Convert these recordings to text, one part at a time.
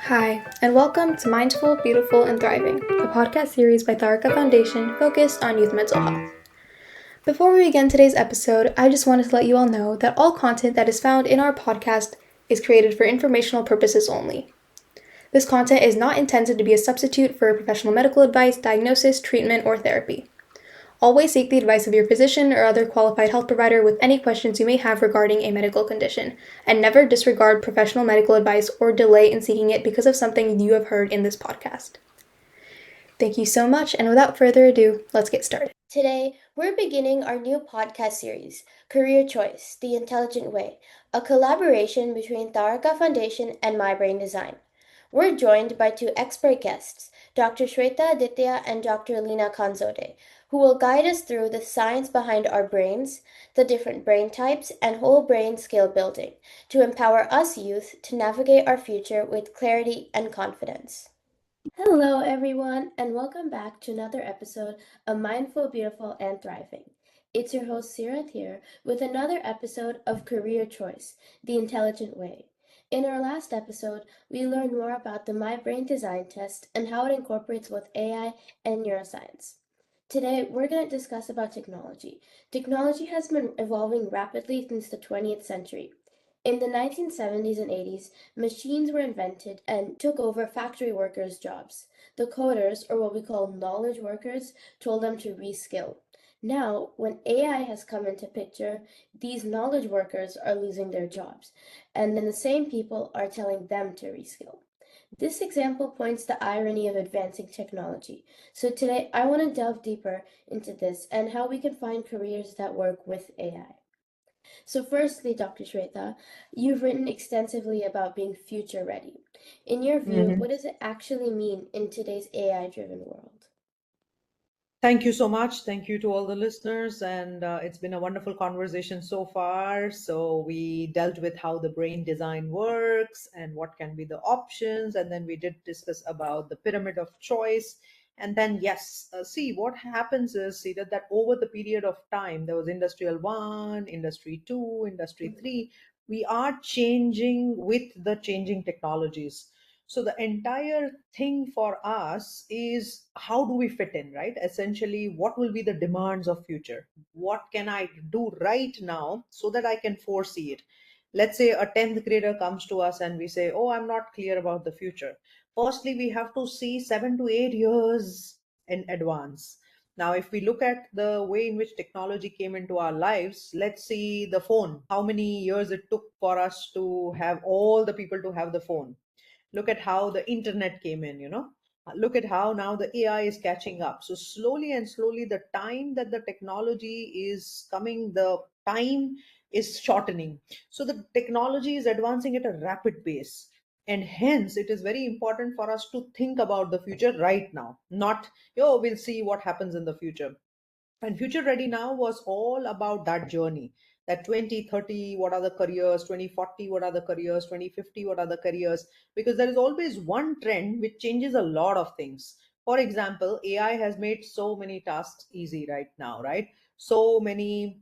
Hi, and welcome to Mindful, Beautiful, and Thriving, a podcast series by Taarika Foundation focused on youth mental health. Before we begin today's episode, I just wanted to let you all know that all content that is found in our podcast is created for informational purposes only. This content is not intended to be a substitute for professional medical advice, diagnosis, treatment, or therapy. Always seek the advice of your physician or other qualified health provider with any questions you may have regarding a medical condition, and never disregard professional medical advice or delay in seeking it because of something you have heard in this podcast. Thank you so much, and without further ado, let's get started. Today, we're beginning our new podcast series, Career Choice, The Intelligent Way, a collaboration between Taarika Foundation and Mybraindesign. We're joined by two expert guests, Dr. Sweta Adatia and Dr. Leena Khanzode, who will guide us through the science behind our brains, the different brain types, and whole brain skill building to empower us youth to navigate our future with clarity and confidence. Hello, everyone, and welcome back to another episode of Mindful, Beautiful, and Thriving. It's your host, Seerat, here with another episode of Career Choice, The Intelligent Way. In our last episode, we learned more about the Mybraindesign test and how it incorporates both AI and neuroscience. Today, we're going to discuss about technology. Technology has been evolving rapidly since the 20th century. In the 1970s and 80s, machines were invented and took over factory workers' jobs. The coders, or what we call knowledge workers, told them to reskill. Now, when AI has come into picture, these knowledge workers are losing their jobs, and then the same people are telling them to reskill. This example points the irony of advancing technology. So today, I want to delve deeper into this and how we can find careers that work with AI. So, firstly, Dr. Shweta, you've written extensively about being future ready. In your view, Mhm. what does it actually mean in today's AI driven world? Thank you so much. Thank you to all the listeners. And it's been a wonderful conversation so far. So, we dealt with how the brain design works and what can be the options. And then we did discuss about the pyramid of choice. And then, yes, see what happens is, see that over the period of time, there was Industrial 1, Industry 2, Industry 3. We are changing with the changing technologies. So the entire thing for us is how do we fit in, right? Essentially, what will be the demands of future? What can I do right now so that I can foresee it? Let's say a 10th grader comes to us and we say, oh, I'm not clear about the future. Firstly, we have to see 7 to 8 years in advance. Now, if we look at the way in which technology came into our lives, let's see the phone, how many years it took for us to have all the people to have the phone. Look at how the internet came in, look at how now the AI is catching up. So slowly and slowly, the time that the technology is coming, the time is shortening. So the technology is advancing at a rapid pace, and hence it is very important for us to think about the future right now, not, we'll see what happens in the future. And Future Ready Now was all about that journey. That 2030, what are the careers? 2040, what are the careers? 2050, what are the careers? Because there is always one trend which changes a lot of things. For example, AI has made so many tasks easy right now, right? So many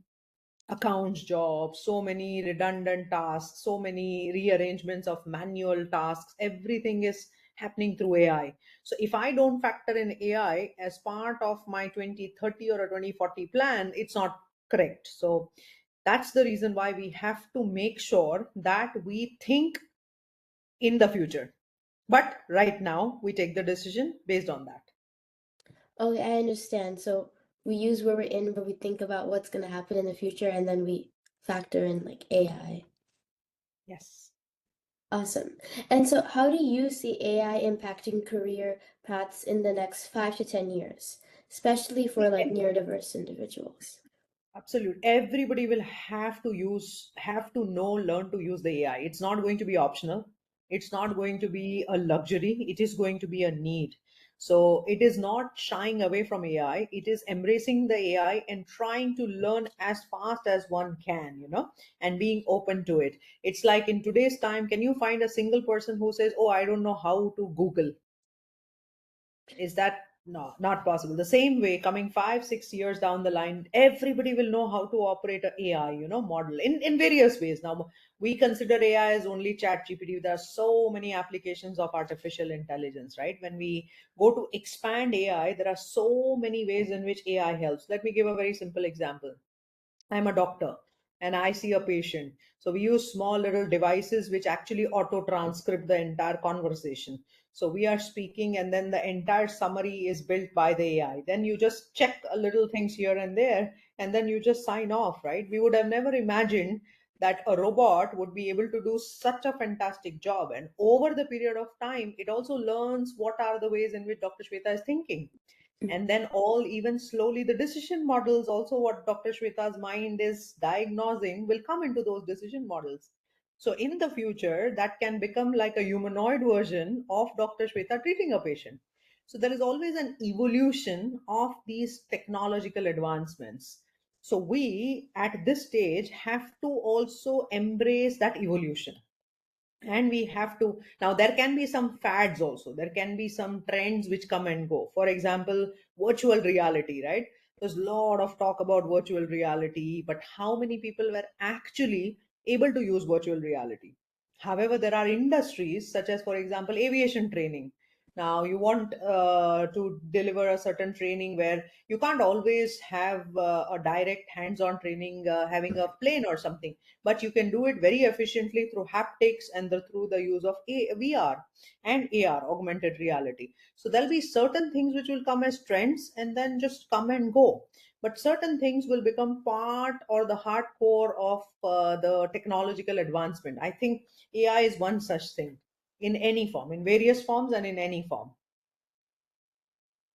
accounts jobs, so many redundant tasks, so many rearrangements of manual tasks. Everything is happening through AI. So if I don't factor in AI as part of my 2030 or a 2040 plan, it's not correct. So that's the reason why we have to make sure that we think in the future. But right now, we take the decision based on that. Okay, I understand. So we use where we're in, but we think about what's going to happen in the future, and then we factor in like AI. Yes. Awesome. And so, how do you see AI impacting career paths in the next 5 to 10 years, especially for like neurodiverse individuals? Absolutely. Everybody will have to know, learn to use the AI. It's not going to be optional. It's not going to be a luxury. It is going to be a need. So it is not shying away from AI. It is embracing the AI and trying to learn as fast as one can, and being open to it. It's like in today's time, can you find a single person who says, oh, I don't know how to Google? Is that no, not possible? The same way, coming 5 6 years down the line, everybody will know how to operate a AI, model in various ways. Now, We consider AI as only chat GPT. There are so many applications of artificial intelligence, right? When we go to expand AI, there are so many ways in which AI helps. Let me give a very simple example. I'm a doctor and I see a patient. So we use small little devices which actually auto transcript the entire conversation. So we are speaking and then the entire summary is built by the AI. Then you just check a little things here and there and then you just sign off, right? We would have never imagined that a robot would be able to do such a fantastic job. And over the period of time, it also learns what are the ways in which Dr. Shweta is thinking, and then all even slowly the decision models also what Dr. Shweta's mind is diagnosing will come into those decision models. So in the future that can become like a humanoid version of Dr. Shweta treating a patient. So there is always an evolution of these technological advancements. So we at this stage have to also embrace that evolution, and we have to. Now there can be some fads also, there can be some trends which come and go. For example, virtual reality, right? There's a lot of talk about virtual reality, but how many people were actually able to use virtual reality? However, there are industries such as, for example, aviation training. Now you want to deliver a certain training where you can't always have a direct hands-on training, having a plane or something, but you can do it very efficiently through haptics and through the use of VR and AR, augmented reality. So there'll be certain things which will come as trends and then just come and go. But certain things will become part or the hardcore of the technological advancement. I think AI is one such thing, in any form, in various forms and in any form.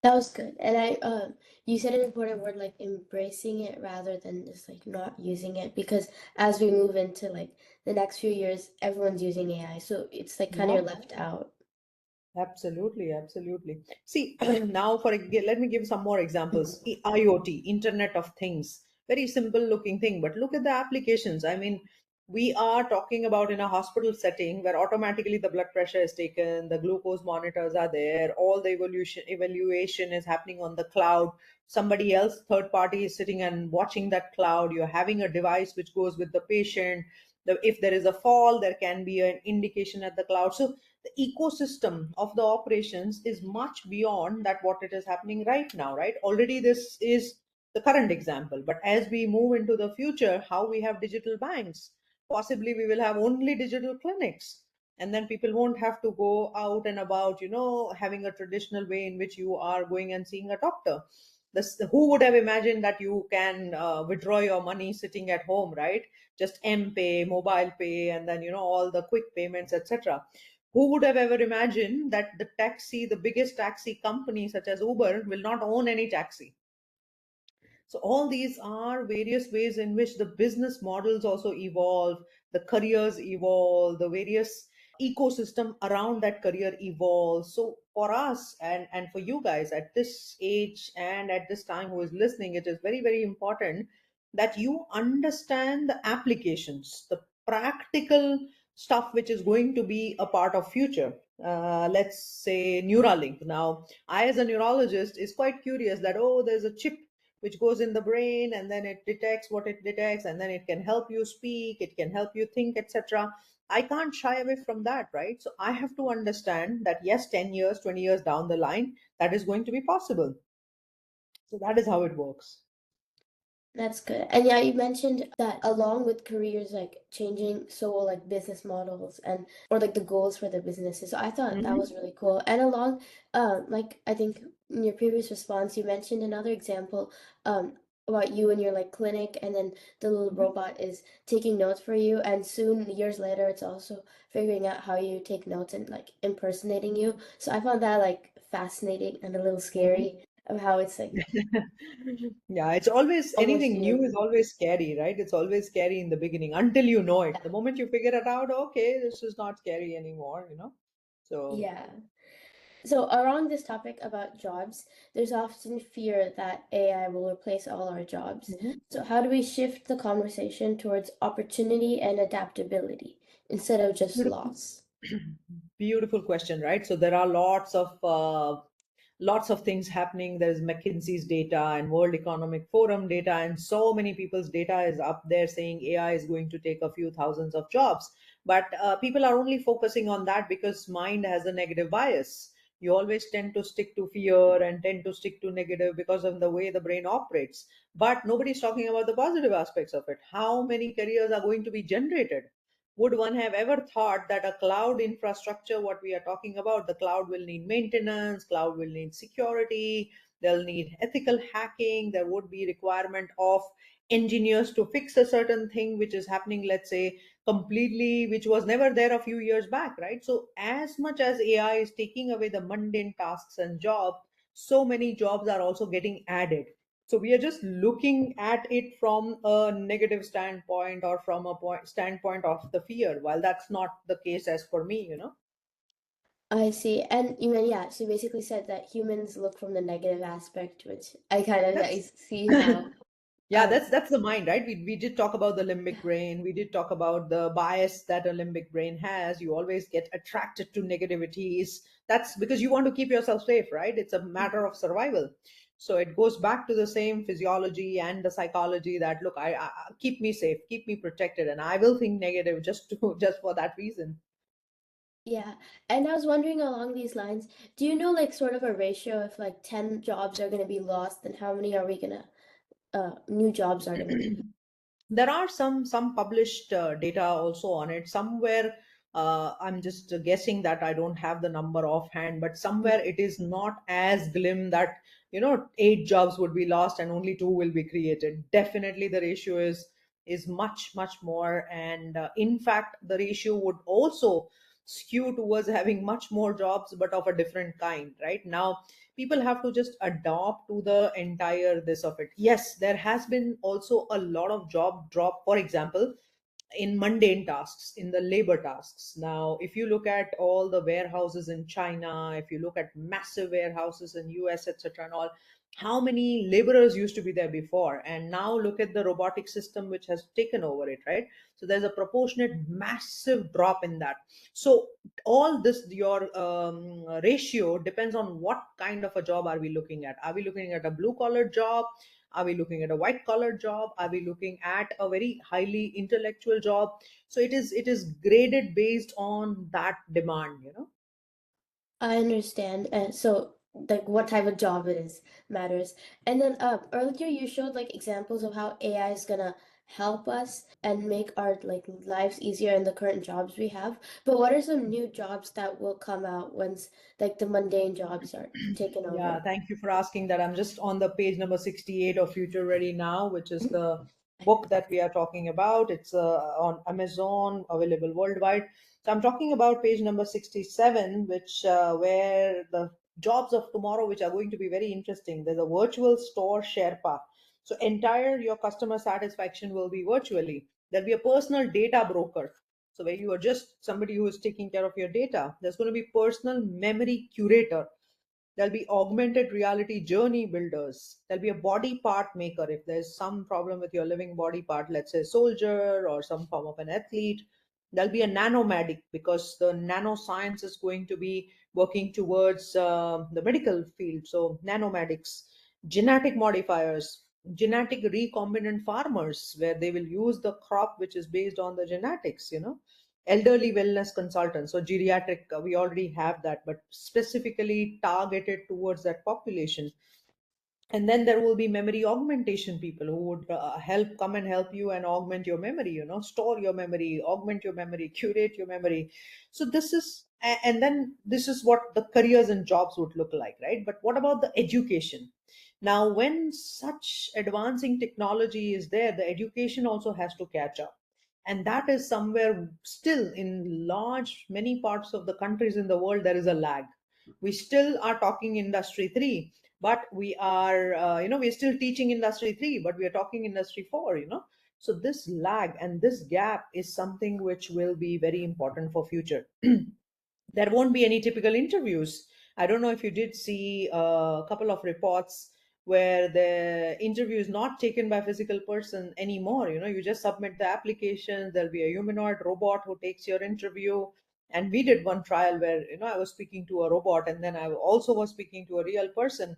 That was good. And you said an important word like embracing it rather than just like not using it, because as we move into like the next few years, everyone's using AI. So it's like kind of Yeah. you're left out. Absolutely, absolutely. See, now let me give some more examples. Mhm. IoT, Internet of Things, very simple looking thing, but look at the applications. I mean, we are talking about in a hospital setting where automatically the blood pressure is taken, the glucose monitors are there, all the evaluation is happening on the cloud. Somebody else, third party, is sitting and watching that cloud. You're having a device which goes with the patient. If there is a fall, there can be an indication at the cloud. So the ecosystem of the operations is much beyond that what it is happening right now, right? Already this is the current example, but as we move into the future, how we have digital banks, possibly we will have only digital clinics, and then people won't have to go out and about, having a traditional way in which you are going and seeing a doctor. Who would have imagined that you can withdraw your money sitting at home, right? Just M pay, mobile pay, and then all the quick payments, etc. Who would have ever imagined that the biggest taxi company such as Uber will not own any taxi? So all these are various ways in which the business models also evolve, the careers evolve, the various ecosystem around that career evolves. So for us and for you guys at this age and at this time who is listening, it is very, very important that you understand the applications, the practical stuff which is going to be a part of future. Let's say Neuralink. Now, I as a neurologist is quite curious that, oh, there's a chip which goes in the brain and then it detects what it detects and then it can help you speak, it can help you think, etc. I can't shy away from that, right? So I have to understand that yes, 10 years, 20 years down the line, that is going to be possible. So that is how it works. That's good. And yeah, you mentioned that along with careers like changing, so will like business models and or like the goals for the businesses. So I thought that was Mhm. really cool. And along, like I think in your previous response, you mentioned another example, about you and your like clinic, and then the little Mhm. robot is taking notes for you, and soon years later, it's also figuring out how you take notes and like impersonating you. So I found that like fascinating and a little Mhm. scary of how it's like Yeah, it's always almost anything new you. is always scary, right? It's always scary in the beginning until you know it. The moment you figure it out, okay, this is not scary anymore. So. Yeah. So around this topic about jobs, there's often fear that AI will replace all our jobs. Mhm. So how do we shift the conversation towards opportunity and adaptability instead of just Beautiful. loss? Beautiful question, right? So there are lots of lots of things happening. There's McKinsey's data and World Economic Forum data, and so many people's data is up there saying AI is going to take a few thousands of jobs. But people are only focusing on that because mind has a negative bias. You always tend to stick to fear and tend to stick to negative because of the way the brain operates. But nobody's talking about the positive aspects of it. How many careers are going to be generated? Would one have ever thought that a cloud infrastructure, what we are talking about, the cloud will need maintenance, cloud will need security, they'll need ethical hacking, there would be requirement of engineers to fix a certain thing which is happening, let's say, completely, which was never there a few years back, right? So as much as AI is taking away the mundane tasks and jobs, so many jobs are also getting added. So we are just looking at it from a negative standpoint, or from a standpoint of the fear, while that's not the case as for me. I see. And you mean, yeah, so you basically said that humans look from the negative aspect, which I kind of I That's see how. Yeah, Um, that's the mind, right? We did talk about the limbic brain. We did talk about the bias that a limbic brain has. You always get attracted to negativities. That's because you want to keep yourself safe, right? It's a matter of survival. So it goes back to the same physiology and the psychology that, look, keep me safe, keep me protected, and I will think negative just to just for that reason. yeah. And I was wondering along these lines, do you know like sort of a ratio if like 10 jobs are going to be lost, then how many are we going to new jobs are going to be? There are some published data also on it somewhere. I'm just guessing that I don't have the number offhand, but somewhere it is not as glim that 8 jobs would be lost and only two will be created. Definitely the ratio is much much more, and in fact the ratio would also skew towards having much more jobs, but of a different kind. Right now people have to just adopt to the entire this of it. Yes, there has been also a lot of job drop, for example, in mundane tasks, in the labor tasks. Now if you look at all the warehouses in China, if you look at massive warehouses in US, etc., and all, how many laborers used to be there before, and now look at the robotic system which has taken over it, right? So there's a proportionate massive drop in that. So all this, your ratio depends on what kind of a job are we looking at. Are we looking at a blue collar job? Are we looking at a white collar job? Are we looking at a very highly intellectual job? So it is graded based on that demand. I understand. And so, like, what type of job it is matters. And then, earlier you showed like examples of how AI is gonna help us and make our like lives easier in the current jobs we have. But what are some new jobs that will come out once like the mundane jobs are taken Yeah, over? thank you for asking that. I'm just on the page number 68 of Future Ready Now, which is the book that we are talking about. It's on Amazon, available worldwide. So I'm talking about page number 67, which where the jobs of tomorrow, which are going to be very interesting. There's a virtual store Sherpa. So entire your customer satisfaction will be virtually. There'll be a personal data broker. So where you are just somebody who is taking care of your data. There's going to be personal memory curator. There'll be augmented reality journey builders. There'll be a body part maker. If there's some problem with your living body part, let's say soldier or some form of an athlete, there'll be a nanomedic, because the nanoscience is going to be working towards the medical field. So nanomedics, genetic modifiers, genetic recombinant farmers, where they will use the crop which is based on the genetics. Elderly wellness consultants, so geriatric, we already have that, but specifically targeted towards that population. And then there will be memory augmentation people who would come and help you and augment your memory, store your memory, augment your memory, curate your memory. So and then this is what the careers and jobs would look like, right? But what about the education? Now when such advancing technology is there, the education also has to catch up, and that is somewhere still in large many parts of the countries in the world there is a lag. We still are talking industry 3, but we are we're still teaching industry 3, but we are talking industry 4. So this lag and this gap is something which will be very important for future. There won't be any typical interviews. I don't know if you did see a couple of reports where the interview is not taken by physical person anymore. You just submit the application, there'll be a humanoid robot who takes your interview, And we did one trial where, I was speaking to a robot, and then I also was speaking to a real person.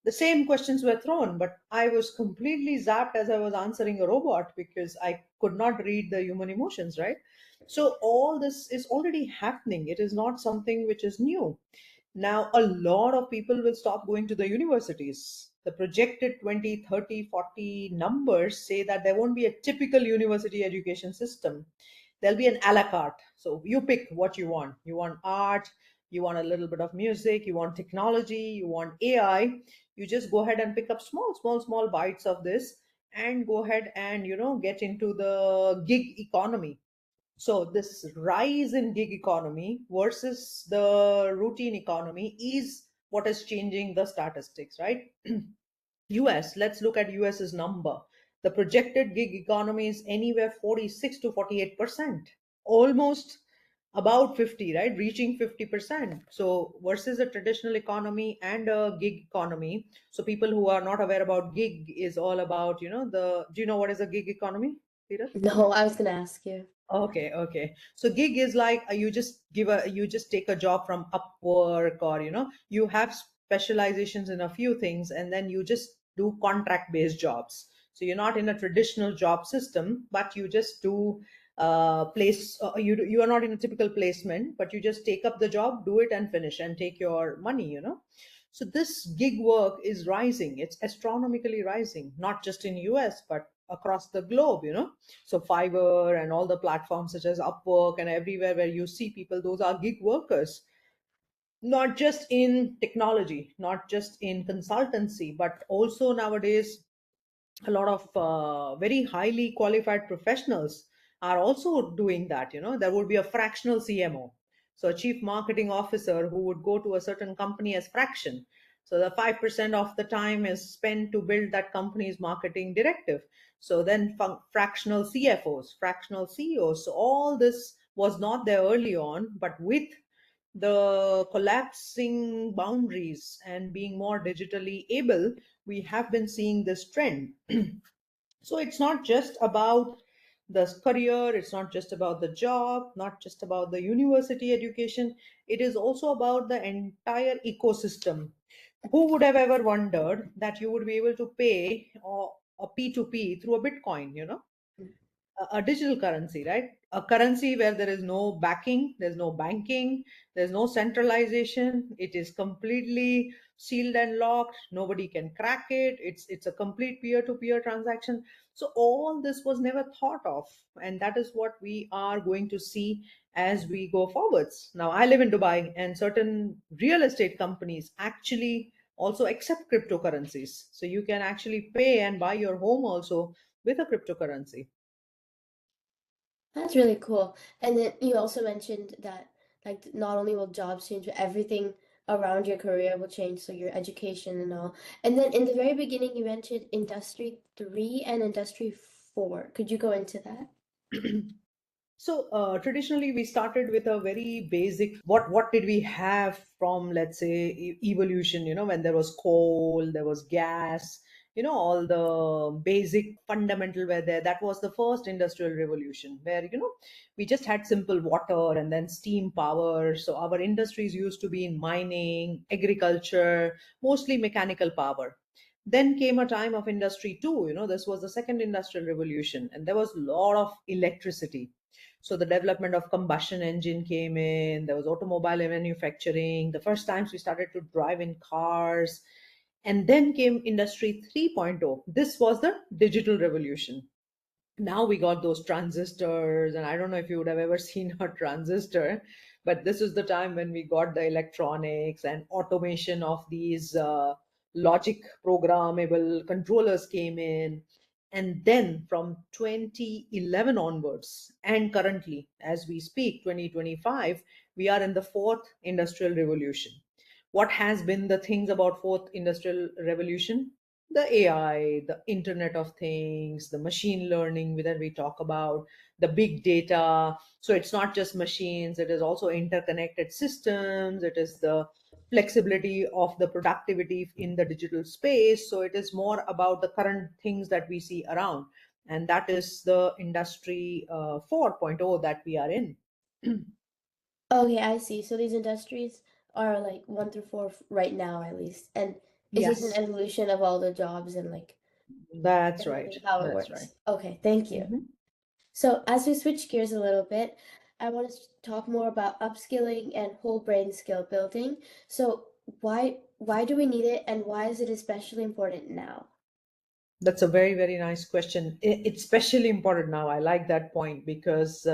The same questions were thrown, but I was completely zapped as I was answering a robot because I could not read the human emotions, right? So all this is already happening. It is not something which is new. Now, a lot of people will stop going to the universities. The projected 20, 30, 40 numbers say that there won't be a typical university education system. There'll be an a la carte. So you pick what you want. You want art, you want a little bit of music, you want technology, you want AI. You just go ahead and pick up small, small, small bites of this and go ahead and, get into the gig economy. So this rise in gig economy versus the routine economy is what is changing the statistics, right? US, let's look at US's number. The projected gig economy is anywhere 46 to 48%, almost about 50, right? Reaching 50%. So versus a traditional economy and a gig economy. So people who are not aware about gig is all about, do you know what is a gig economy, Peter? No, I was gonna ask you. Okay, okay. So gig is like you just take a job from Upwork, or you have specializations in a few things and then you just do contract based jobs. So you're not in a traditional job system, but you just do you are not in a typical placement, but you just take up the job, do it and finish and take your money. So this gig work is rising. It's astronomically rising, not just in US, but across the globe. So Fiverr and all the platforms such as Upwork and everywhere where you see people, those are gig workers, not just in technology, not just in consultancy, but also nowadays a lot of very highly qualified professionals are also doing that. There would be a fractional CMO, so a chief marketing officer who would go to a certain company as fraction. So the 5% of the time is spent to build that company's marketing directive. So then fractional CFOs, fractional CEOs. So all this was not there early on, but with the collapsing boundaries and being more digitally able, we have been seeing this trend. So it's not just about the career, it's not just about the job, not just about the university education, it is also about the entire ecosystem. Who would have ever wondered that you would be able to pay or a P2P through a Bitcoin, a digital currency, right? A currency where there is no backing, there's no banking, there's no centralization. It is completely sealed and locked. Nobody can crack it. It's a complete peer-to-peer transaction. So all this was never thought of, and that is what we are going to see as we go forwards. Now, I live in Dubai, and certain real estate companies actually also accept cryptocurrencies. So you can actually pay and buy your home also with a cryptocurrency. That's really cool. And then you also mentioned that like not only will jobs change, but everything around your career will change, so your education and all. And then in the very beginning you mentioned Industry 3 and Industry 4. Could you go into that? So traditionally, we started with a very basic. What did we have from, let's say, evolution? When there was coal, there was gas. All the basic fundamental were there. That was the first industrial revolution, where we just had simple water and then steam power. So our industries used to be in mining, agriculture, mostly mechanical power. Then came a time of industry 2. This was the second industrial revolution, and there was a lot of electricity. So the development of combustion engine came in, there was automobile manufacturing, the first times we started to drive in cars, and then came industry 3.0. This was the digital revolution. Now we got those transistors, and I don't know if you would have ever seen a transistor, but this is the time when we got the electronics and automation of these logic programmable controllers came in. And then from 2011 onwards, and currently as we speak, 2025, we are in the fourth industrial revolution. What has been the things about fourth industrial revolution? The AI, the internet of things, the machine learning that we talk about, the big data. So it's not just machines, it is also interconnected systems, it is the flexibility of the productivity in the digital space. So it is more about the current things that we see around, and that is the industry 4.0 that we are in. Okay, I see. So these industries are like one through four right now, at least, and it's just an Yes, evolution of all the jobs and like that's right. basically how it That's right. works. Okay, thank you. Mhm. So as we switch gears a little bit, I want to talk more about upskilling and whole brain skill building. So why do we need it, and why is it especially important now? That's a very, very nice question. It's especially important now. I like that point because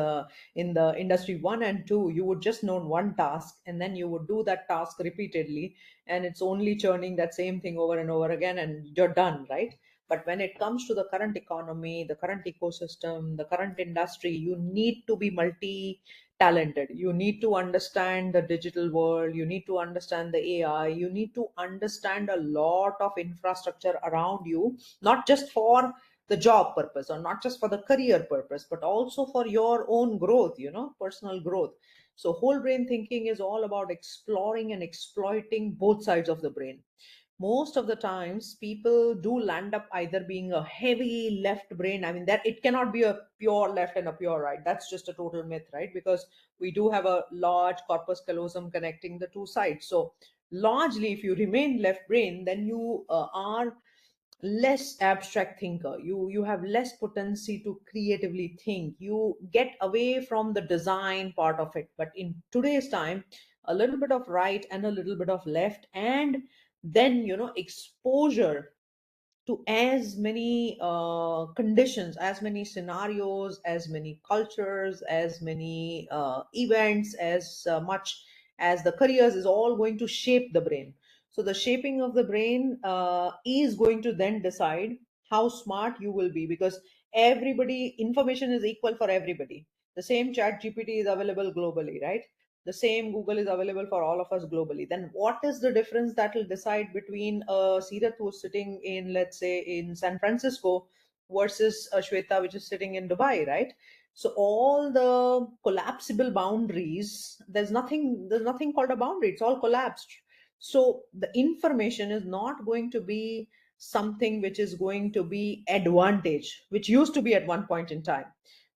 in the industry one and two, you would just know one task and then you would do that task repeatedly, and it's only churning that same thing over and over again, and you're done, right? But when it comes to the current economy, the current ecosystem, the current industry, you need to be multi talented. You need to understand the digital world, you need to understand the AI, you need to understand a lot of infrastructure around you, not just for the job purpose or not just for the career purpose, but also for your own growth, personal growth. So whole brain thinking is all about exploring and exploiting both sides of the brain. Most of the times people do land up either being a heavy left brain. I mean, that it cannot be a pure left and a pure right. That's just a total myth, right? Because we do have a large corpus callosum connecting the two sides. So largely, if you remain left brain, then you are less abstract thinker. You have less potency to creatively think. You get away from the design part of it. But in today's time, a little bit of right and a little bit of left, and then exposure to as many conditions, as many scenarios, as many cultures, as many events, as much as the careers is all going to shape the brain. So the shaping of the brain is going to then decide how smart you will be, because everybody information is equal for everybody. The same chat gpt is available globally, right? The same Google is available for all of us globally. Then what is the difference that will decide between a Seerat who's sitting in, let's say, in San Francisco versus a Shweta which is sitting in Dubai, right? So all the collapsible boundaries, there's nothing called a boundary. It's all collapsed. So the information is not going to be something which is going to be advantage, which used to be at one point in time.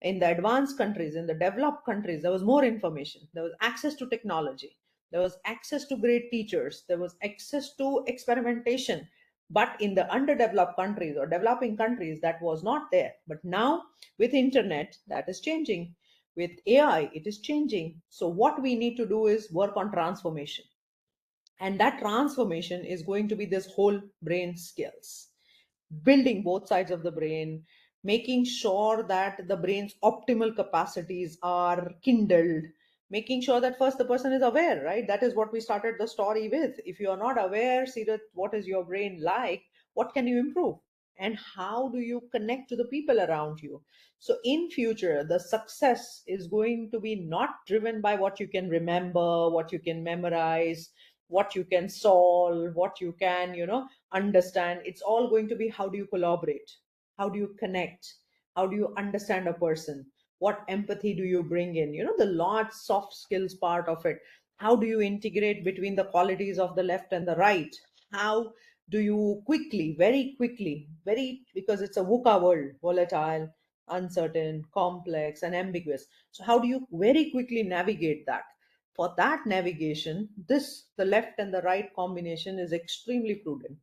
In the advanced countries, in the developed countries, there was more information, there was access to technology, there was access to great teachers, there was access to experimentation. But in the underdeveloped countries or developing countries, that was not there. But now, with internet, that is changing. With AI, it is changing. So what we need to do is work on transformation, and that transformation is going to be this whole brain skills, building both sides of the brain, making sure that the brain's optimal capacities are kindled, making sure that first the person is aware, right? That is what we started the story with. If you are not aware, see that what is your brain like, what can you improve, and how do you connect to the people around you. So in future, the success is going to be not driven by what you can remember, what you can memorize, what you can solve, what you can understand. It's all going to be how do you collaborate, how do you connect, how do you understand a person, what empathy do you bring in, the large soft skills part of it. How do you integrate between the qualities of the left and the right? How do you quickly, very quickly, very, because it's a VUCA world, volatile, uncertain, complex, and ambiguous. So how do you very quickly navigate that? For that navigation, this, the left and the right combination, is extremely prudent.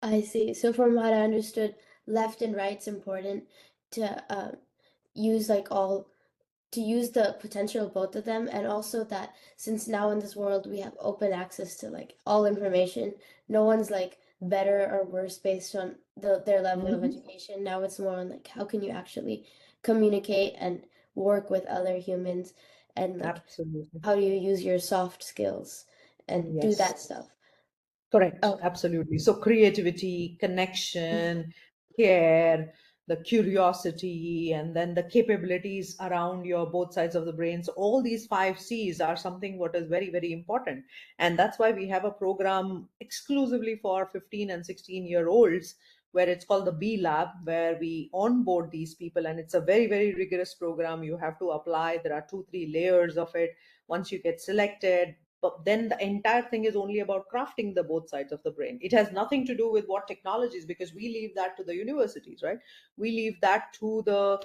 I see. So from what I understood, left and right's important to use like all to use the potential of both of them, and also that since now in this world we have open access to like all information, no one's like better or worse based on their level of Mhm. education. Now it's more on like how can you actually communicate and work with other humans, and like Absolutely. how do you use your soft skills and do Yes. that stuff. Correct, Okay. absolutely. So creativity, connection, care, the curiosity, and then the capabilities around your both sides of the brain. So all these five C's are something what is very, very important. And that's why we have a program exclusively for 15 and 16-year olds, where it's called the B Lab, where we onboard these people. And it's a very, very rigorous program. You have to apply. There are 2, 3 layers of it. Once you get selected, but then the entire thing is only about crafting the both sides of the brain. It has nothing to do with what technologies, because we leave that to the universities, right? We leave that to the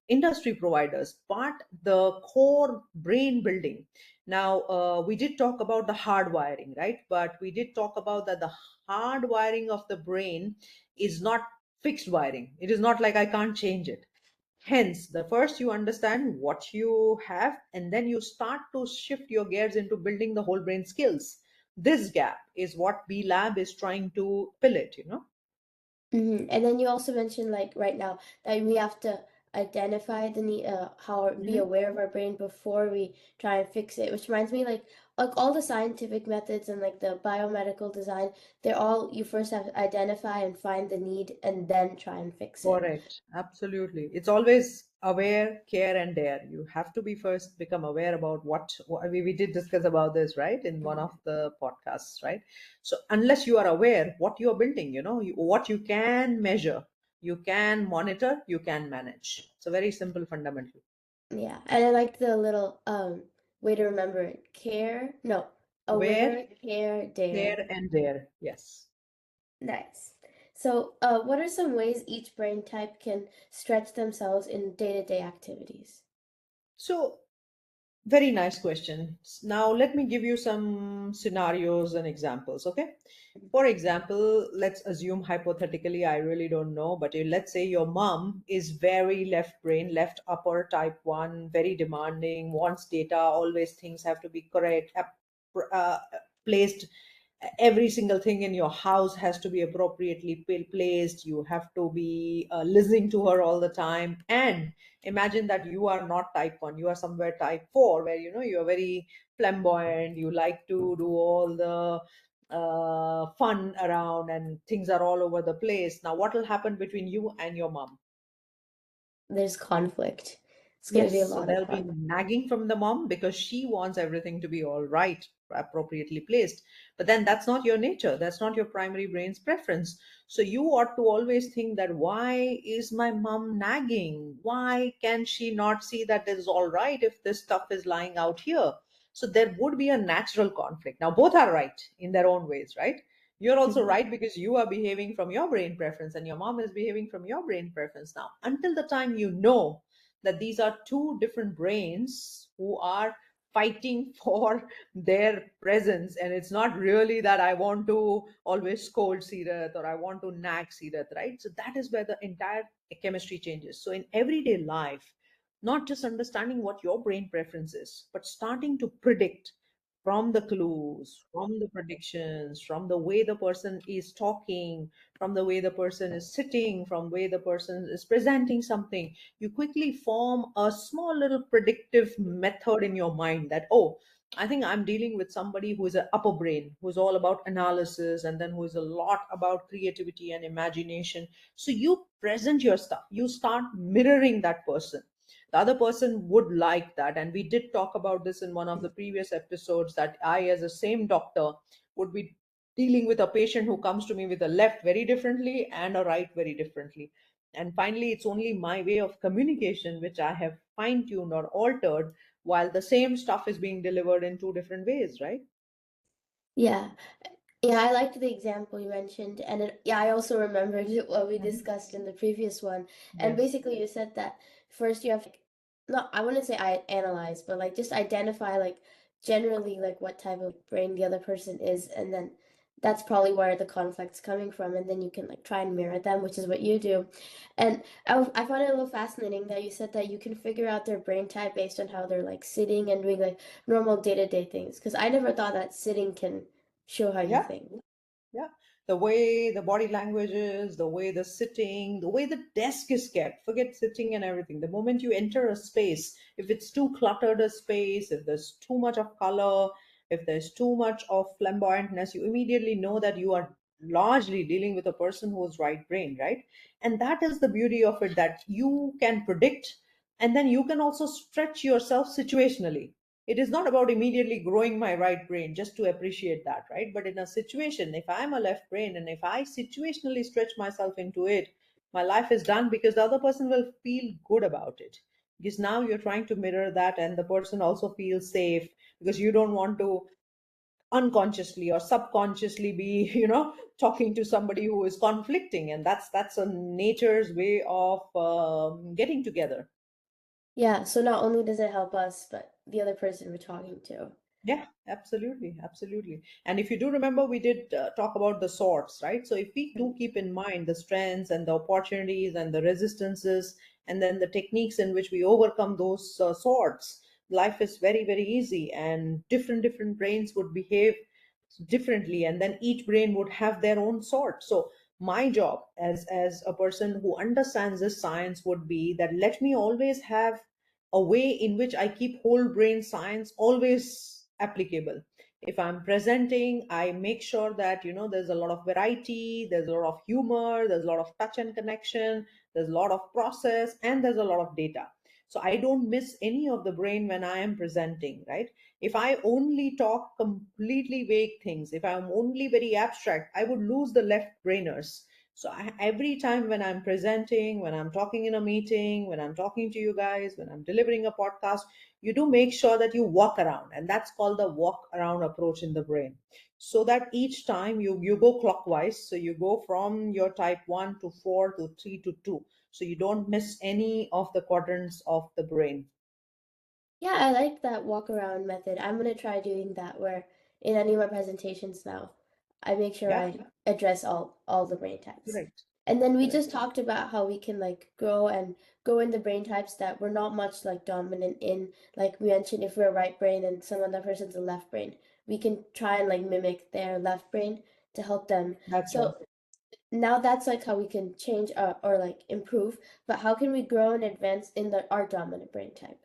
industry providers, but the core brain building. Now, we did talk about the hard wiring, right? But we did talk about that the hard wiring of the brain is not fixed wiring. It is not like I can't change it. Hence, the first you understand what you have, and then you start to shift your gears into building the whole brain skills. This gap is what B Lab is trying to fill it, you know? And then you also mentioned like right now that we have to identify the need, how be Mhm. aware of our brain before we try and fix it. Which reminds me like all the scientific methods and like the biomedical design, they're all you first have to identify and find the need and then try and fix it. Correct. Absolutely. It's always aware, care, and dare. You have to be first become aware about what we did discuss about this, right? In one of the podcasts, right? So unless you are aware what you are building, what you can measure, you can monitor, you can manage. It's a very simple fundamental. Yeah, and I like the little way to remember it. Care, no, Aware, aware, care, dare. care, and dare. Yes. Nice. So, what are some ways each brain type can stretch themselves in day-to-day activities? So very nice question. Now, let me give you some scenarios and examples, okay? For example, let's assume hypothetically, I really don't know, but let's say your mom is very left brain, left upper type 1, very demanding, wants data, always things have to be correct, uh, placed. Every single thing in your house has to be appropriately placed. You have to be listening to her all the time. And imagine that you are not type 1, you are somewhere type 4, where you're very flamboyant, you like to do all the fun around, and things are all over the place. Now what will happen between you and your mom? There's conflict. It's going to be a Yes, so lot of there'll be conflict. nagging from the mom because she wants everything to be all right, appropriately placed. But then that's not your nature. That's not your primary brain's preference. So you ought to always think that why is my mom nagging? Why can she not see that it is all right if this stuff is lying out here? So there would be a natural conflict. Now, both are right in their own ways, right? You're also Mhm. right because you are behaving from your brain preference and your mom is behaving from your brain preference. Now, until the time you know that these are two different brains who are fighting for their presence, and it's not really that I want to always scold Seerat or I want to nag Seerat, right? So that is where the entire chemistry changes. So in everyday life, not just understanding what your brain preference is, but starting to predict from the clues, from the predictions, from the way the person is talking, from the way the person is sitting, from way the person is presenting something, you quickly form a small little predictive method in your mind that, oh, I think I'm dealing with somebody who is an upper brain, who's all about analysis, and then who is a lot about creativity and imagination. So you present your stuff, you start mirroring that person. The other person would like that. And we did talk about this in one of the previous episodes that I, as a same doctor, would be dealing with a patient who comes to me with a left very differently and a right very differently. And finally, it's only my way of communication which I have fine tuned or altered while the same stuff is being delivered in two different ways, right? Yeah. Yeah, I liked the example you mentioned, and yeah, I also remembered what we Mhm. discussed in the previous one. And Yes. basically, you said that first you have to, no, I wouldn't say I analyze, but like just identify like generally like what type of brain the other person is, and then that's probably where the conflict's coming from, and then you can like try and mirror them, which is what you do. And I found it a little fascinating that you said that you can figure out their brain type based on how they're like sitting and doing like normal day-to-day things, because I never thought that sitting can show how you Yeah. think. Yeah, the way the body language is, the way the sitting, the way the desk is kept. Forget sitting and everything. The moment you enter a space, if it's too cluttered a space, if there's too much of color, if there's too much of flamboyantness, you immediately know that you are largely dealing with a person who's right brain, right? And that is the beauty of it, that you can predict and then you can also stretch yourself situationally. It is not about immediately growing my right brain just to appreciate that, right? But in a situation, if I'm a left brain and if I situationally stretch myself into it, my life is done because the other person will feel good about it. Because now you're trying to mirror that, and the person also feels safe because you don't want to unconsciously or subconsciously be, talking to somebody who is conflicting, and that's a nature's way of getting together. Yeah, so not only does it help us, but the other person we're talking to. Yeah, absolutely, absolutely. And if you do remember, we did talk about the sorts, right? So if we do keep in mind the strengths and the opportunities and the resistances, and then the techniques in which we overcome those sorts, life is very, very easy. And different brains would behave differently, and then each brain would have their own sort. So my job as a person who understands this science would be that let me always have a way in which I keep whole brain science always applicable. If I'm presenting, I make sure that there's a lot of variety, there's a lot of humor, there's a lot of touch and connection, there's a lot of process, and there's a lot of data. So I don't miss any of the brain when I am presenting, right? If I only talk completely vague things, if I'm only very abstract, I would lose the left brainers. So every time when I'm presenting, when I'm talking in a meeting, when I'm talking to you guys, when I'm delivering a podcast, you do make sure that you walk around, and that's called the walk around approach in the brain. So that each time you go clockwise, so you go from your type 1 to 4 to 3 to 2, so you don't miss any of the quadrants of the brain. Yeah, I like that walk around method. I'm gonna try doing that where in any of my presentations now, I make sure Yeah, I address all the brain types. correct, And then we correct. just talked about how we can like grow and go in the brain types that we're not much like dominant in. Like we mentioned, if we're a right brain and some other person's a left brain, we can try and like mimic their left brain to help them. That's right. So now that's like how we can change or like improve, but how can we grow and advance in our dominant brain type?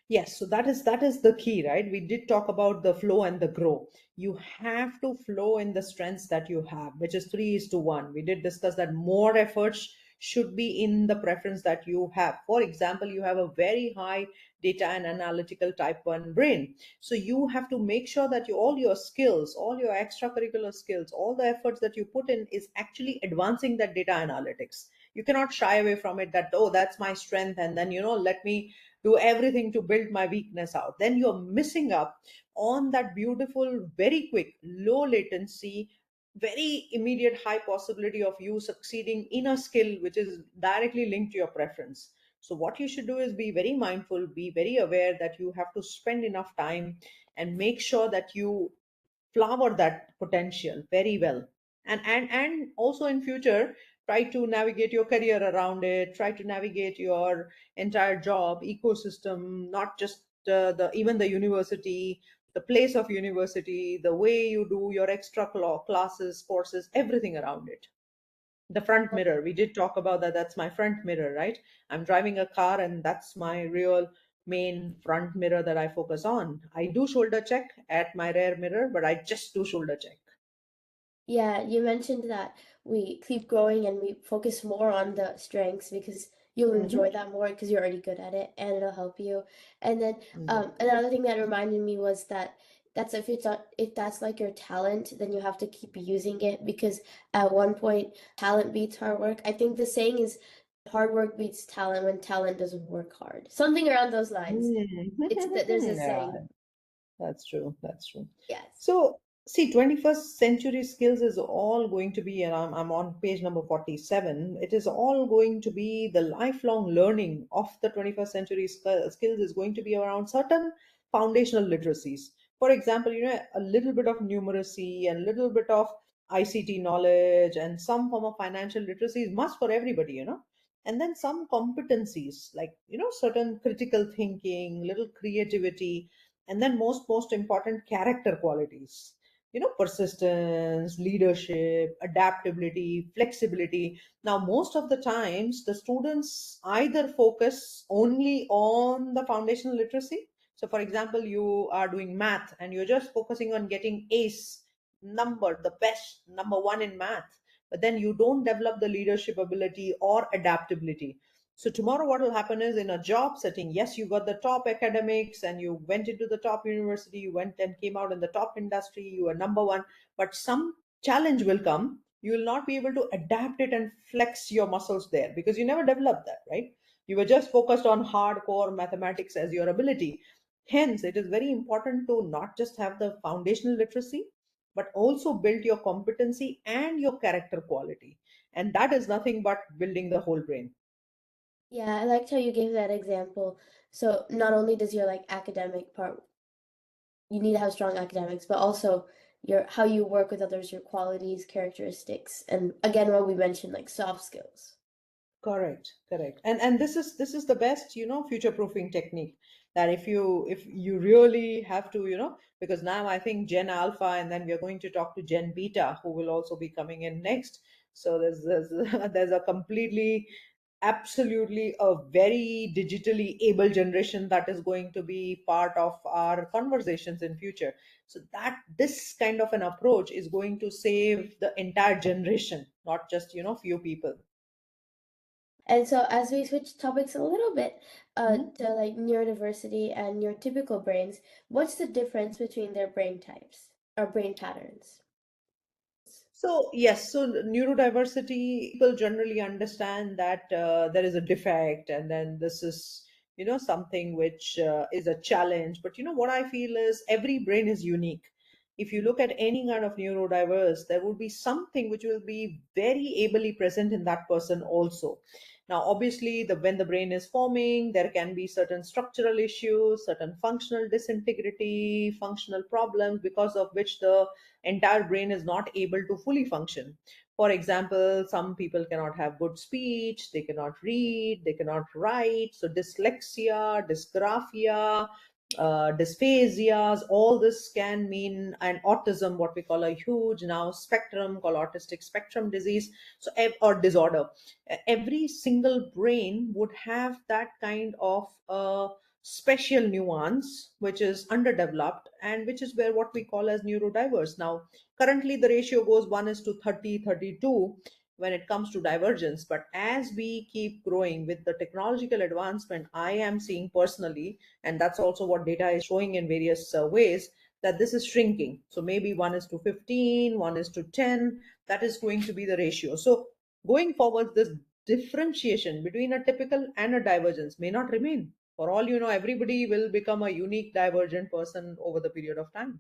Yes, so that is the key, right? We did talk about the flow and the grow. You have to flow in the strengths that you have, which is 3:1. We did discuss that more efforts should be in the preference that you have. For example, you have a very high data and analytical type 1 brain. So you have to make sure that all your skills, all your extracurricular skills, all the efforts that you put in is actually advancing that data analytics. You cannot shy away from it that, oh, that's my strength, and then let me do everything to build my weakness out. Then you're missing up on that beautiful, very quick, low latency, very immediate high possibility of you succeeding in a skill which is directly linked to your preference. So what you should do is be very mindful, be very aware that you have to spend enough time and make sure that you flower that potential very well. And also in future, try to navigate your career around it, try to navigate your entire job ecosystem, not just the even the university, the place of university, the way you do your extra classes, courses, everything around it. The front mirror, we did talk about that. That's my front mirror, right? I'm driving a car, and that's my real main front mirror that I focus on. I do shoulder check at my rear mirror, but I just do shoulder check. Yeah, you mentioned that we keep growing and we focus more on the strengths because you'll Hmm. enjoy that more because you're already good at it and it'll help you. And then Exactly. another thing that reminded me was that that's if it's not, if that's like your talent, then you have to keep using it because at one point talent beats hard work. I think the saying is hard work beats talent when talent doesn't work hard. Something around those lines. Hmm. It's that there's a Yeah, saying. that's true. That's true. Yes. So, see, 21st century skills is all going to be, and I'm on page number 47. It is all going to be the lifelong learning of the 21st century skills is going to be around certain foundational literacies. For example, a little bit of numeracy and a little bit of ICT knowledge and some form of financial literacy is must for everybody. And then some competencies like, certain critical thinking, little creativity, and then most important character qualities, persistence, leadership, adaptability, flexibility. Now most of the times the students either focus only on the foundational literacy. So for example, you are doing math and you're just focusing on getting ace number, the best number one in math, but then you don't develop the leadership ability or adaptability. So tomorrow, what will happen is in a job setting, yes, you got the top academics and you went into the top university, you went and came out in the top industry, you were number one, but some challenge will come. You will not be able to adapt it and flex your muscles there because you never developed that, right? You were just focused on hardcore mathematics as your ability. Hence, it is very important to not just have the foundational literacy, but also build your competency and your character quality. And that is nothing but building the whole brain. Yeah, I liked how you gave that example. So not only does your like academic part, you need to have strong academics, but also your how you work with others, your qualities, characteristics, and again what we mentioned like soft skills. Correct, correct. And this is the best, future proofing technique, that if you really have to, because now I think Gen Alpha, and then we are going to talk to Gen Beta, who will also be coming in next. So there's there's a completely, absolutely a very digitally able generation that is going to be part of our conversations in future. So that this kind of an approach is going to save the entire generation, not just, few people. And so as we switch topics a little bit Mhm. to like neurodiversity and your typical brains, what's the difference between their brain types or brain patterns? So, yes, so neurodiversity, people generally understand that there is a defect, and then this is, something which is a challenge. But, what I feel is every brain is unique. If you look at any kind of neurodiverse, there would be something which will be very ably present in that person also. Now, obviously, when the brain is forming, there can be certain structural issues, certain functional disintegrity, functional problems, because of which the entire brain is not able to fully function. For example, some people cannot have good speech, they cannot read, they cannot write. So, dyslexia, dysgraphia, dysphasias, all this can mean an autism, what we call a huge now spectrum called autistic spectrum disease, so or disorder. Every single brain would have that kind of special nuance which is underdeveloped, and which is where what we call as neurodiverse. Now currently the ratio goes 1 is to 30, 32 when it comes to divergence, but as we keep growing with the technological advancement, I am seeing personally, and that's also what data is showing in various ways, that this is shrinking. So maybe 1 is to 15, 1 is to 10, that is going to be the ratio. So going forward, this differentiation between a typical and a divergence may not remain. For all you know, everybody will become a unique divergent person over the period of time.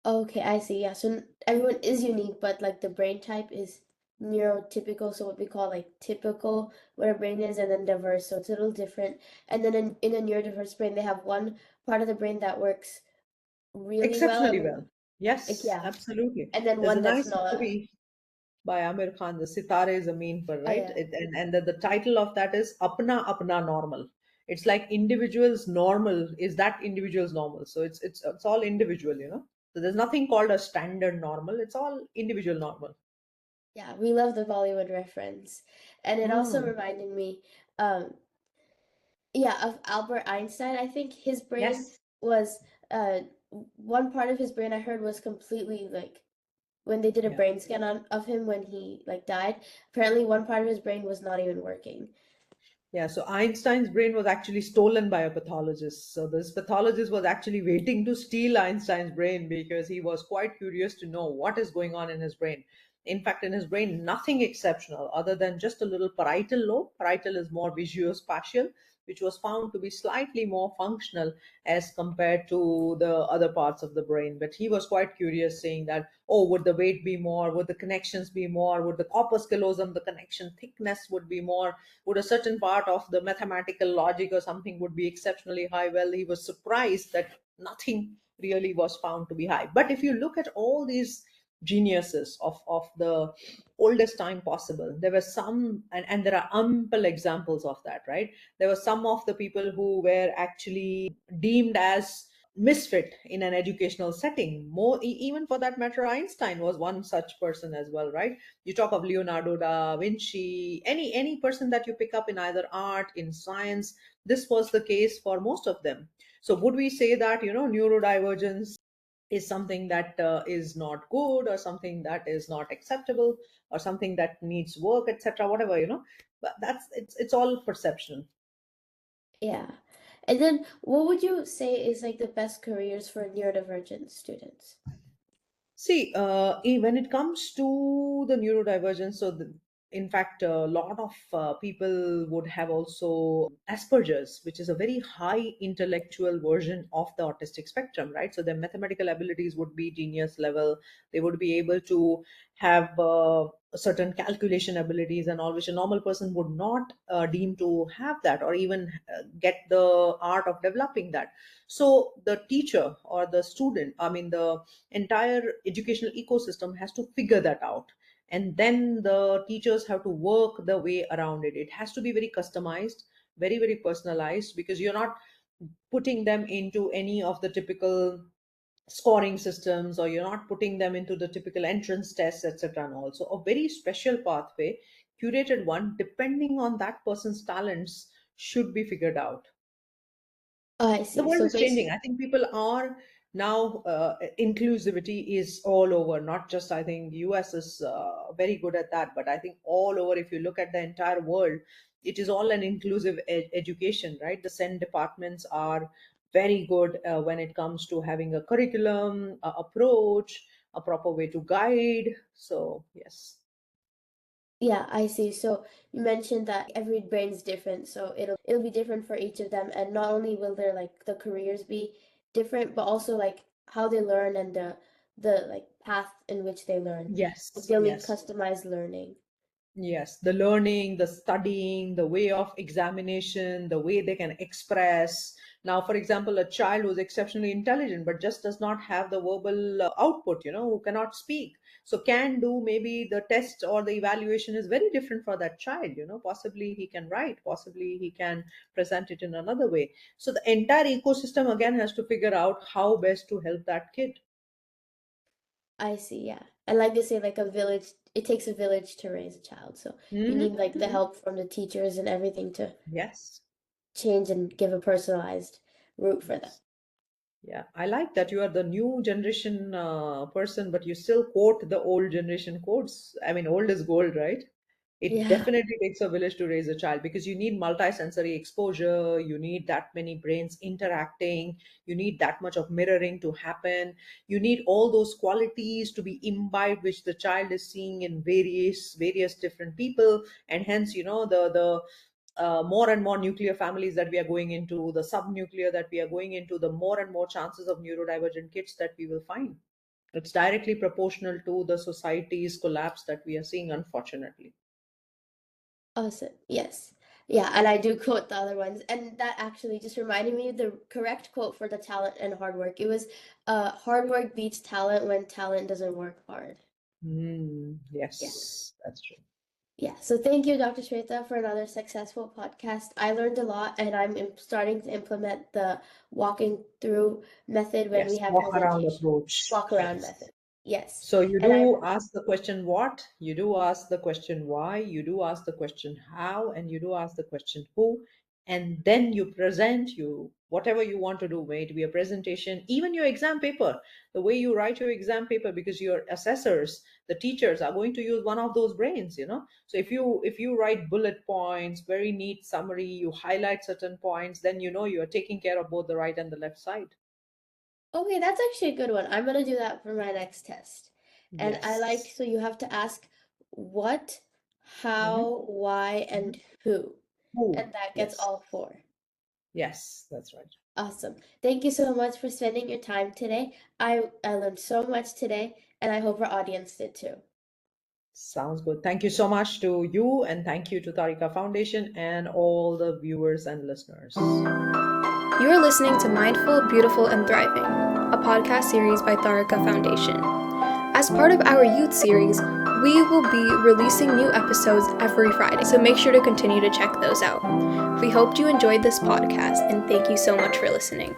Okay, I see. Yeah, so everyone is unique, but like the brain type is neurotypical, so what we call like typical, what a brain is, and then diverse, so it's a little different. And then in a neurodiverse brain, they have one part of the brain that works really well, Exceptionally and well. like Yes, yeah, absolutely. and then There's a one that's nice not. movie by Amir Khan, the Sitare Zameen Par, Oh right? yeah. And the title of that is Apna Apna Normal. It's like individual's normal is that individual's normal. So it's all individual, So there's nothing called a standard normal. It's all individual normal. Yeah, we love the Bollywood reference. And it also Mm, reminded me, um, yeah, of Albert Einstein. I think his brain yes. was, one part of his brain I heard was completely like, when they did a Yeah. brain scan of him when he like died, apparently one part of his brain was not even working. Yeah, so Einstein's brain was actually stolen by a pathologist. So this pathologist was actually waiting to steal Einstein's brain because he was quite curious to know what is going on in his brain. In fact, in his brain, nothing exceptional other than just a little parietal lobe. Parietal is more visuospatial, which was found to be slightly more functional as compared to the other parts of the brain. But he was quite curious, saying that, oh, would the weight be more? Would the connections be more? Would the corpus callosum, the connection thickness, would be more? Would a certain part of the mathematical logic or something would be exceptionally high? Well, he was surprised that nothing really was found to be high. But if you look at all these geniuses of the oldest time possible, there were some, and there are ample examples of that, right? There were some of the people who were actually deemed as misfit in an educational setting. More even for that matter, Einstein was one such person as well, right? You talk of Leonardo da Vinci, any person that you pick up in either art, in science, this was the case for most of them. So would we say that, neurodivergence is something that is not good, or something that is not acceptable, or something that needs work, etc., whatever, but that's it's all perception. Yeah. And then what would you say is like the best careers for neurodivergent students? See, when it comes to the neurodivergence, so in fact, a lot of people would have also Asperger's, which is a very high intellectual version of the autistic spectrum, right? So their mathematical abilities would be genius level. They would be able to have certain calculation abilities and all, which a normal person would not deem to have that, or even get the art of developing that. So the teacher or the student, I mean, the entire educational ecosystem has to figure that out, and then the teachers have to work the way around it. It has to be very customized, very, very personalized, because you're not putting them into any of the typical scoring systems, or you're not putting them into the typical entrance tests, etc. And also a very special pathway, curated one, depending on that person's talents, should be figured out. Oh, I The see. world So is changing. basically, I think people are now, inclusivity is all over. Not just, I think US is very good at that, but I think all over, if you look at the entire world, it is all an inclusive education, right? The SEN departments are very good when it comes to having a curriculum, approach, a proper way to guide. So yes. yeah, I see. So you mentioned that every brain's different, so it'll be different for each of them, and not only will their like the careers be different, but also like how they learn and the like path in which they learn. Like Yes, they'll need yes. customized learning. Yes, the learning, the studying, the way of examination, the way they can express. Now, for example, a child who's exceptionally intelligent but just does not have the verbal output, who cannot speak. So, can do, maybe the test or the evaluation is very different for that child. Possibly he can write, possibly he can present it in another way. So, the entire ecosystem again has to figure out how best to help that kid. I see, yeah. And like they say, like a village, it takes a village to raise a child. So you need like the Hmm. help from the teachers and everything to Yes. change and give a personalized route for them. Yes. Yeah, I like that you are the new generation person, but you still quote the old generation quotes. I mean, old is gold, right? It Yeah, definitely takes a village to raise a child, because you need multisensory exposure, you need that many brains interacting, you need that much of mirroring to happen, you need all those qualities to be imbibed, which the child is seeing in various different people, and hence, the more and more nuclear families that we are going into, the subnuclear that we are going into, the more and more chances of neurodivergent kids that we will find. It's directly proportional to the society's collapse that we are seeing, unfortunately. awesome. Yes. Yeah, and I do quote the other ones. And that actually just reminded me of the correct quote for the talent and hard work. It was hard work beats talent when talent doesn't work hard. Yeah. Yes, that's true. Yeah, so thank you, Dr. Shweta, for another successful podcast. I learned a lot, and I'm starting to implement the walking through method when we Yes, have walk around presentation. approach. Walk around Yes. method. Yes. So you And I do ask the question what, you do ask the question why, you do ask the question how, and you do ask the question who, and then you present you whatever you want to do, may it be a presentation, even your exam paper, the way you write your exam paper, because your assessors, the teachers, are going to use one of those brains. So if you write bullet points, very neat summary, you highlight certain points, then you are taking care of both the right and the left side. okay, that's actually a good one. I'm gonna do that for my next test. And I like, Yes. so you have to ask what, Hmm. how, why, and who. Who? And that gets Yes. all four. Yes, that's right. Awesome. Thank you so much for spending your time today. I learned so much today, and I hope our audience did too. Sounds good. Thank you so much to you, and thank you to Taarika Foundation and all the viewers and listeners. You are listening to Mindful, Beautiful, and Thriving, a podcast series by Taarika Foundation. As part of our youth series, we will be releasing new episodes every Friday, so make sure to continue to check those out. We hope you enjoyed this podcast, and thank you so much for listening.